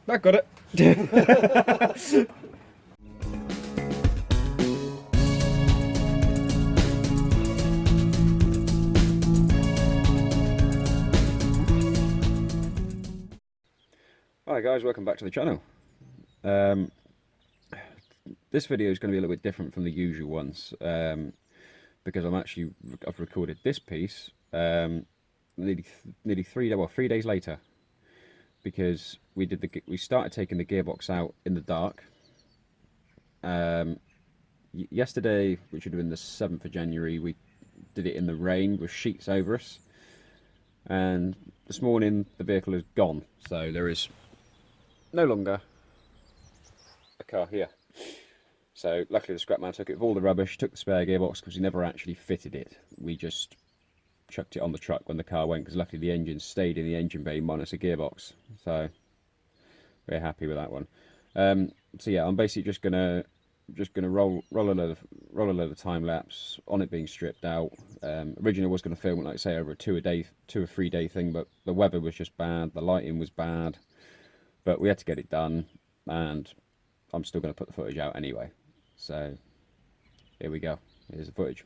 I got it. Hi guys, welcome back to the channel. This video is going to be a little bit different from the usual ones because I've recorded this piece nearly 3 days later, because we started taking the gearbox out in the dark. Yesterday, which would have been the 7th of January, we did it in the rain with sheets over us, and this morning the vehicle is gone, so there is no longer a car here. So luckily the scrap man took it with all the rubbish, took the spare gearbox because we never actually fitted it. We just chucked it on the truck when the car went, because luckily the engine stayed in the engine bay minus a gearbox. So we're happy with that one. So yeah, I'm basically just gonna roll a load of time lapse on it being stripped out. Originally I was gonna film it, like I say, over a 2 or 3 day thing, but the weather was just bad, the lighting was bad. But we had to get it done, and I'm still going to put the footage out anyway. So here we go. Here's the footage.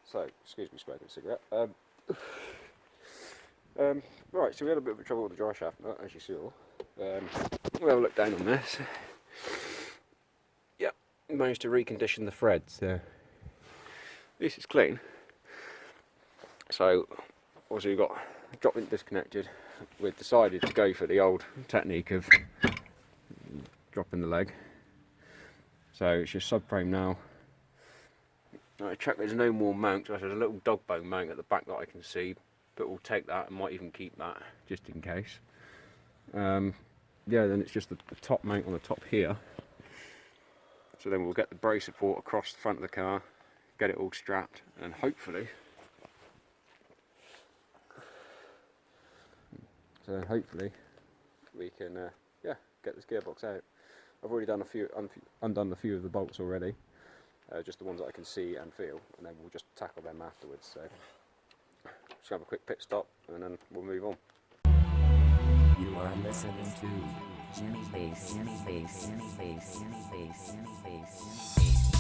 So, excuse me smoking a cigarette. Right, so we had a bit of trouble with the dry shaft nut, as you saw. We'll have a look down on this. Yep, managed to recondition the threads. This is clean. So, obviously we've got drop link disconnected. We've decided to go for the old technique of dropping the leg. So it's just subframe now. I check there's no more mounts. There's a little dog bone mount at the back that I can see, but we'll take that and might even keep that just in case. Yeah, then it's just the top mount on the top here. So then we'll get the brake support across the front of the car, get it all strapped, and hopefully we can yeah, get this gearbox out. I've already done undone a few of the bolts already. Just the ones that I can see and feel, and then we'll just tackle them afterwards. So just have a quick pit stop and then we'll move on. You are listening to Jimmy Bass, Jimmy Bass, Jimmy Bass, Jimmy Bass, Jimmy Bass, Jimmy Bass.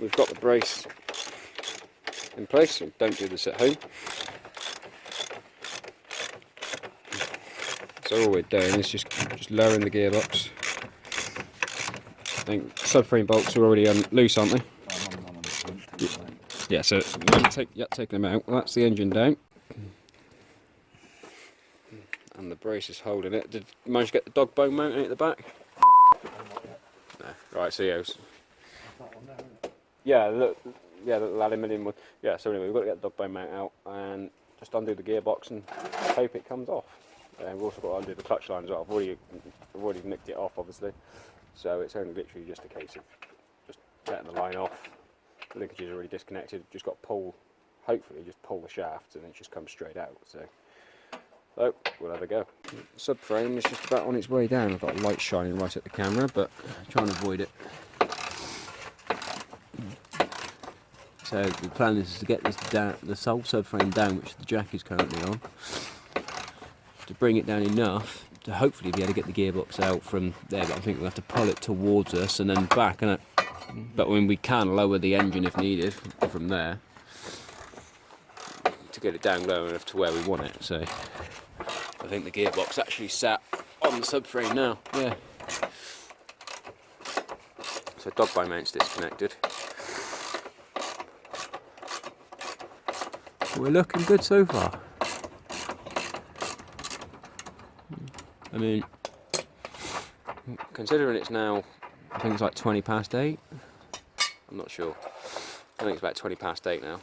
we've got the brace in place, so don't do this at home. So all we're doing is just lowering the gearbox. I think subframe bolts are already loose, aren't they? Yeah, so taking them out. Well, that's the engine down. And the brace is holding it. Did you manage to get the dog bone mounting at the back? No. Right, so yeah, the aluminium one. Yeah, so anyway, we've got to get the dog bone mount out and just undo the gearbox and hope it comes off. And we've also got to undo the clutch line as well. I've already nicked it off, obviously. So it's only literally just a case of just getting the line off. The linkage is already disconnected. Just got to pull, hopefully, just pull the shaft and it just comes straight out. So we'll have a go. Subframe is just about on its way down. I've got a light shining right at the camera, but I'm trying to avoid it. So the plan is to get this down, the whole subframe down, which the jack is currently on, to bring it down enough to hopefully be able to get the gearbox out from there. But I think we'll have to pull it towards us and then back. But when we can lower the engine if needed from there to get it down low enough to where we want it. So I think the gearbox actually sat on the subframe now. Yeah. So dog bone mount's disconnected. We're looking good so far. I mean, considering it's now, I think it's like 20 past 8. I'm not sure. I think it's about 20 past 8 now.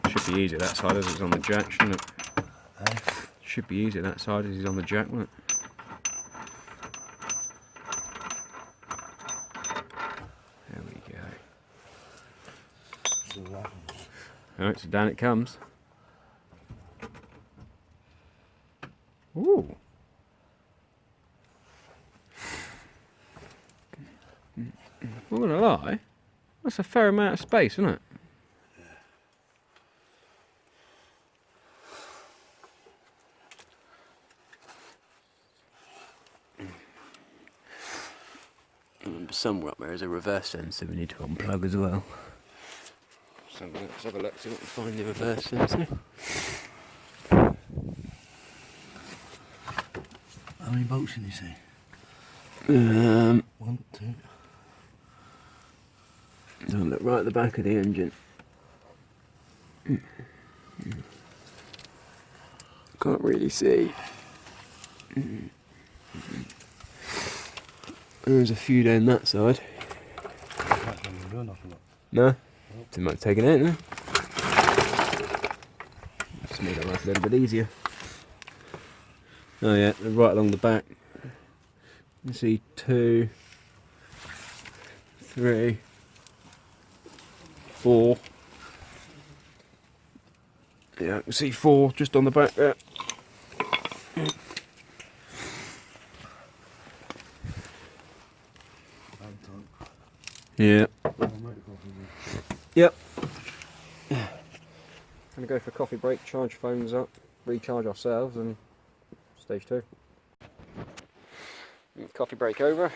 Should be easier that side as it's on the jack, shouldn't it? Should be easier that side as it's on the jack, won't it? There we go. Alright, so down it comes. Ooh. I'm not gonna lie, that's a fair amount of space, isn't it? Somewhere up there is a reverse sensor we need to unplug as well. So let's have a look, see what we find the reverse sensor. How many bolts can you see? 1, 2. Don't look right at the back of the engine. Can't really see. There's a few down that side. No? Too much taking it, no? Just made our life a little bit easier. Oh yeah, they're right along the back. You see 2, 3, 4. Yeah, I can see 4 just on the back there. Yeah. Yep. Gonna go for a coffee break, charge phones up, recharge ourselves, and stage 2. Coffee break over.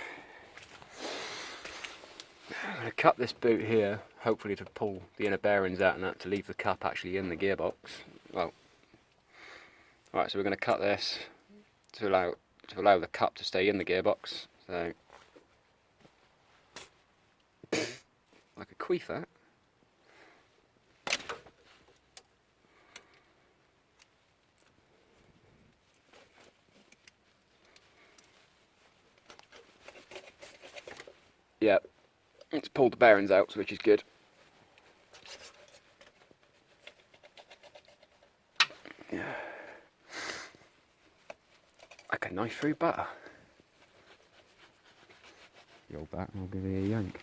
I'm gonna cut this boot here, hopefully to pull the inner bearings out and that to leave the cup actually in the gearbox. Well, alright, so we're gonna cut this to allow the cup to stay in the gearbox. So. Like a queefer. Yeah, it's pulled the bearings out, which is good. Yeah. Like a knife through butter. The old bat, I'll give you a yank.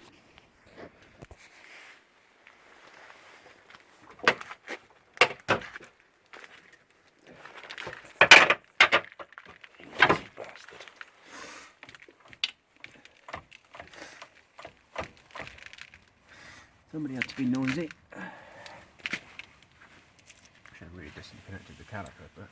Somebody had to be noisy. I should have really disconnected the caliper, but.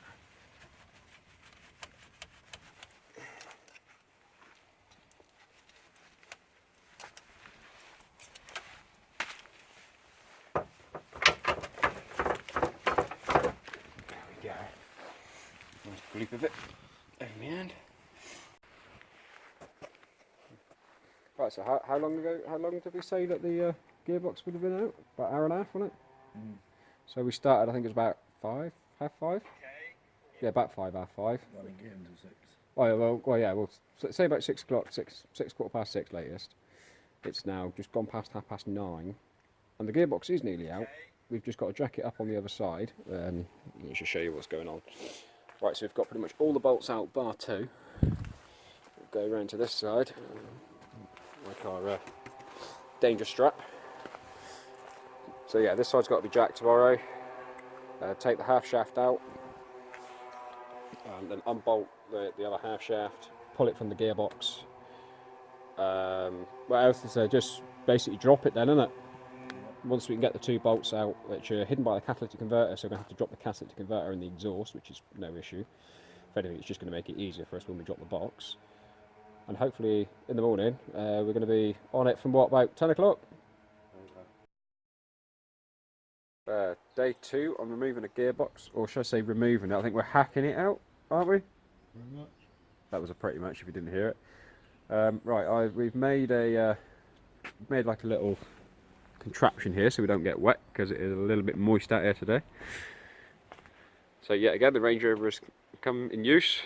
Nice grip of it over my hand. Right, so how long did we say that the gearbox would have been out? About an hour and a half, wasn't it? Mm. So we started, I think it was about 5, half 5? Yeah, about 5, half 5. I didn't get until 6. Well, yeah, we'll say about 6 o'clock, 6, quarter past 6 latest. It's now just gone past 9:30, and the gearbox is nearly out. We've just got to jack it up on the other side. Let me just show you what's going on. Right, so we've got pretty much all the bolts out, bar 2. We'll go around to this side, like our danger strap. So yeah, this side's got to be jacked tomorrow. Take the half shaft out, and then unbolt the other half shaft, pull it from the gearbox. What else is there? Just basically drop it then, isn't it? Once we can get the 2 bolts out, which are hidden by the catalytic converter, so we're going to have to drop the catalytic converter in the exhaust, which is no issue. If anything, it's just going to make it easier for us when we drop the box. And hopefully, in the morning, we're going to be on it from what, about 10 o'clock? Day 2, I'm removing a gearbox, or should I say removing it? I think we're hacking it out, aren't we? Pretty much. That was a pretty much if you didn't hear it. Right, we've made like a little contraption here so we don't get wet, because it is a little bit moist out here today. So yet again, the Range Rover has come in use.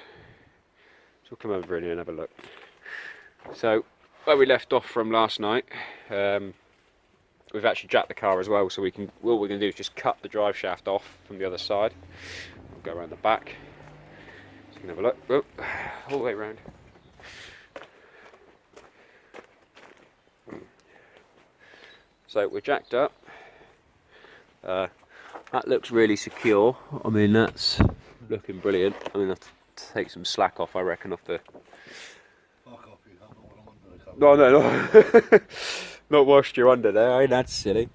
So we'll come over in here and have a look. So where we left off from last night, we've actually jacked the car as well, so what we're going to do is just cut the drive shaft off from the other side. We'll go around the back, so you can have a look. Oh, all the way around. So we're jacked up. That looks really secure. I mean, that's looking brilliant. I'm going to have to take some slack off, I reckon, off the... Fuck off, you have what I'm under the cover. No. Not whilst you're under there, I ain't that silly.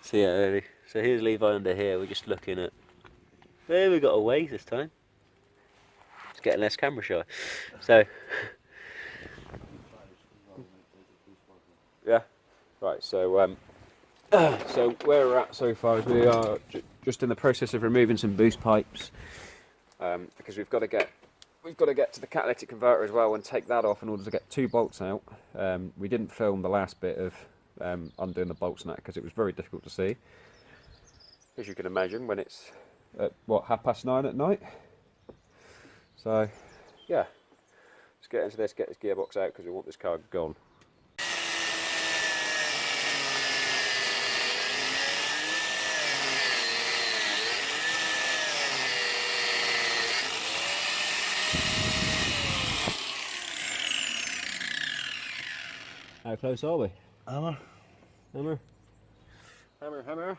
So yeah, so here's Levi under here. We're just looking at... There, we got a ways this time. It's getting less camera shy. So... Yeah. Right, so so where we're at so far is we are just in the process of removing some boost pipes, because we've got to get to the catalytic converter as well and take that off in order to get 2 bolts out. We didn't film the last bit of undoing the bolts and that because it was very difficult to see, as you can imagine, when it's at what, 9:30 at night. So yeah, let's get into this, get this gearbox out, because we want this car gone. How close are we? Hammer. Hammer. Hammer, hammer.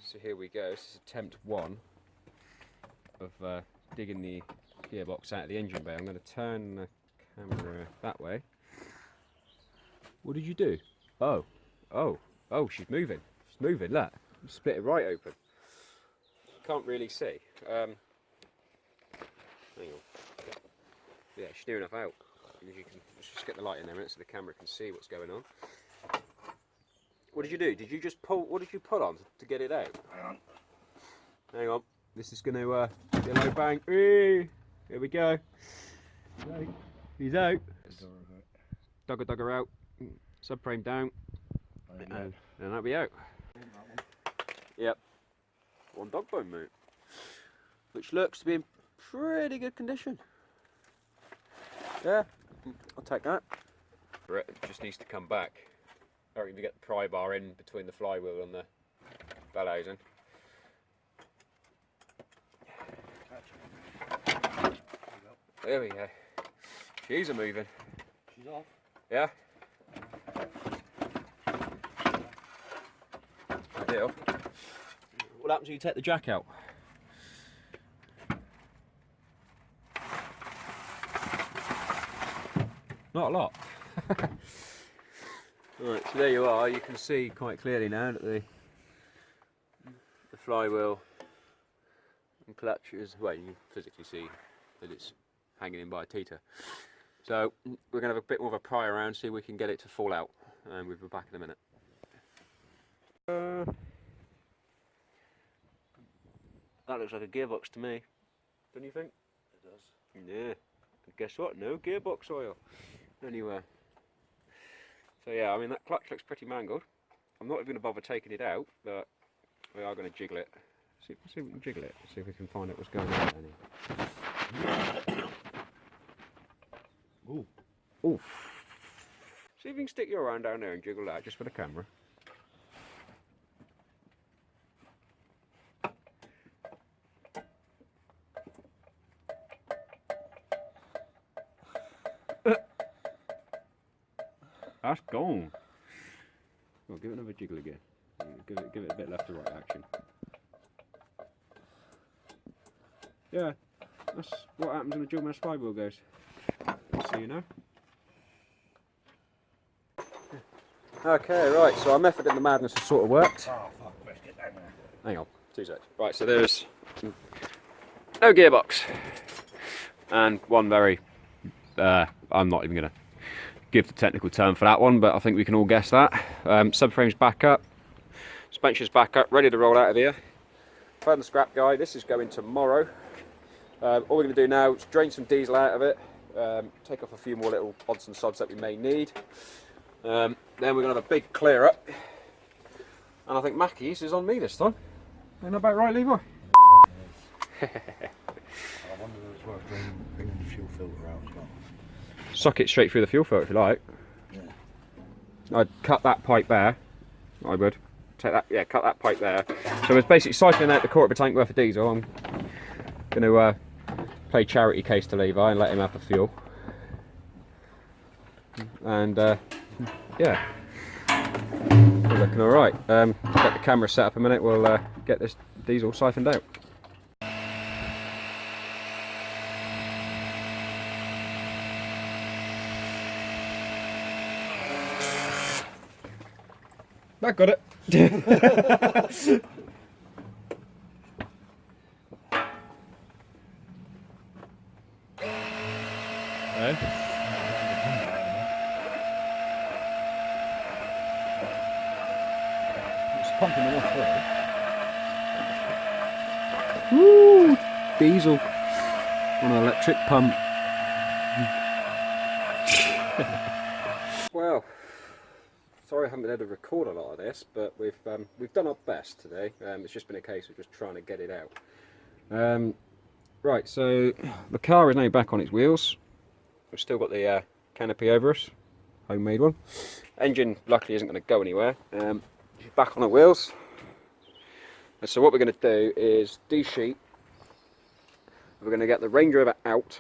So here we go. This is attempt 1 of digging the gearbox out of the engine bay. I'm going to turn the camera that way. What did you do? Oh, she's moving. She's moving, look. Split it right open. Can't really see. Hang on. Yeah, she's near enough out. As you can, let's just get the light in there a minute so the camera can see what's going on. What did you do? Did you just pull? What did you pull on to get it out? Hang on. Hang on. This is going to get a low bang. Here we go. He's out. Dugger out. Subframe down. And that'll be out. Yep. 1 dog bone, mate. Which looks to be in pretty good condition. Yeah, I'll take that. It just needs to come back. I reckon to get the pry bar in between the flywheel and the bell housing. There we go. She's a moving. She's off. Yeah. Ideal. What happens when you take the jack out? Not a lot. Right, so there you are. You can see quite clearly now that the flywheel and clutch is, well, you can physically see that it's hanging in by a teeter. So we're going to have a bit more of a pry around, see if we can get it to fall out, and we'll be back in a minute. That looks like a gearbox to me, don't you think? It does. Yeah. And guess what? No gearbox oil anywhere. So yeah, I mean that clutch looks pretty mangled. I'm not even going to bother taking it out, but we are going to jiggle it. See if we can jiggle it. See if we can find out what's going on. Ooh. Ooh. See if you can stick your arm down there and jiggle that just for the camera. That's gone. Well, give it another jiggle again. Give it a bit left to right action. Yeah, that's what happens when a dual mesh flywheel goes. So you know. Okay, right, so our method in the madness has sort of worked. Oh, fuck, let's get down there. Hang on, 2 seconds. Right, so there's no gearbox. And one very, I'm not even going to give the technical term for that one, but I think we can all guess that. Subframe's back up, suspension's back up, ready to roll out of here. Found the scrap guy, this is going tomorrow. All we're going to do now is drain some diesel out of it, take off a few more little odds and sods that we may need. Then we're going to have a big clear up, and I think Mackey's is on me this time. Ain't that about right, Levi? I wonder if it's worth bringing the fuel filter out as well. Suck it straight through the fuel filter if you like. Yeah. I'd cut that pipe there. I would. Take that, yeah, cut that pipe there. So it's basically cycling out the quarter of a tank worth of diesel. I'm going to play charity case to Levi and let him have the fuel. And yeah, we're looking all right. Get the camera set up a minute. We'll get this diesel siphoned out. I got it. It's pumping enough through. Woo! Diesel on an electric pump. Well, sorry I haven't been able to record a lot of this, but we've done our best today. It's just been a case of just trying to get it out. Right, so the car is now back on its wheels. We've still got the canopy over us, homemade one. Engine luckily isn't going to go anywhere. She's back on the wheels. And so what we're going to do is de-sheet. We're going to get the Range Rover out.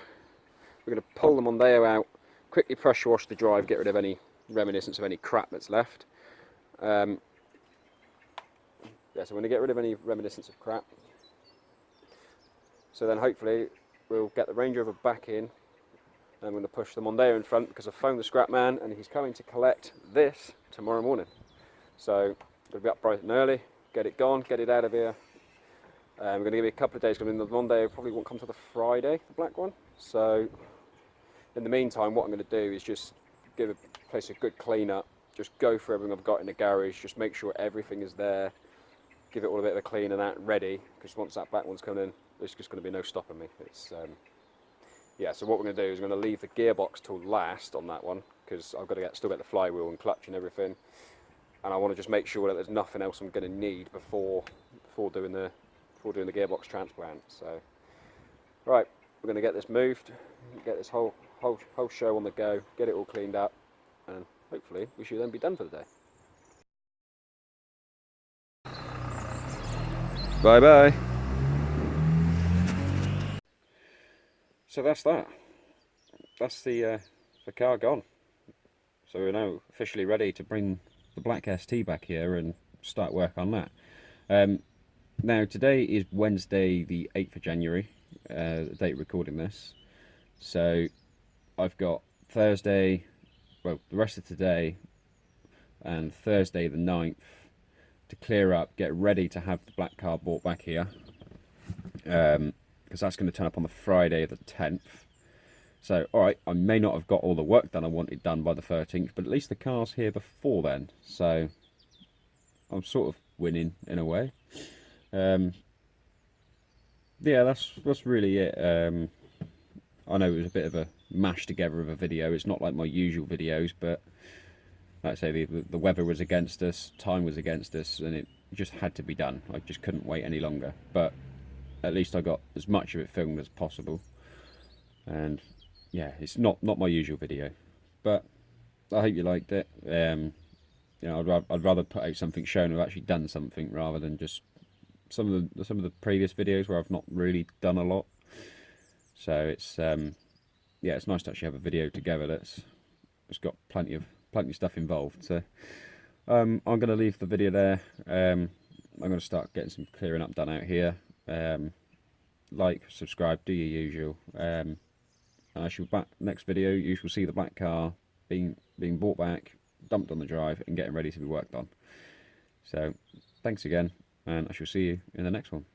We're going to pull the Mondeo out, quickly pressure wash the drive, get rid of any reminiscence of any crap that's left. Yeah, so we're going to get rid of any reminiscence of crap. So then hopefully we'll get the Range Rover back in. I'm going to push the Mondeo in front because I've phoned the scrap man and he's coming to collect this tomorrow morning. So we'll be up bright and early, get it gone, get it out of here. We're going to give it a couple of days because the Mondeo probably won't come till the Friday, the black one. So in the meantime, what I'm going to do is just give the place a good clean up, just go through everything I've got in the garage, just make sure everything is there, give it all a bit of a clean and that ready, because once that back one's coming in, there's just going to be no stopping me. It's yeah, so what we're going to do is we're going to leave the gearbox till last on that one, because I've got to still get the flywheel and clutch and everything, and I want to just make sure that there's nothing else I'm going to need before doing the gearbox transplant. So right, we're going to get this moved, get this whole show on the go, get it all cleaned up, and hopefully we should then be done for the day. Bye bye. So that's that. That's the car gone. So we're now officially ready to bring the black ST back here and start work on that. Now today is Wednesday the 8th of January, the date recording this. So I've got Thursday, well, the rest of today and Thursday the 9th to clear up, get ready to have the black car brought back here, because that's going to turn up on the Friday the 10th. So, alright, I may not have got all the work done I wanted done by the 13th, but at least the car's here before then, so I'm sort of winning in a way. Yeah, that's really it. I know it was a bit of a mash together of a video. It's not like my usual videos, but like I say, the weather was against us, time was against us, and it just had to be done. I just couldn't wait any longer. But at least I got as much of it filmed as possible. And yeah, it's not my usual video, but I hope you liked it. You know, I'd rather put out something showing I've actually done something rather than just some of the previous videos where I've not really done a lot. So it's yeah, it's nice to actually have a video together that's got plenty of stuff involved. So I'm going to leave the video there. I'm going to start getting some clearing up done out here. Like, subscribe, do your usual. And I shall back next video. You shall see the black car being brought back, dumped on the drive, and getting ready to be worked on. So thanks again, and I shall see you in the next one.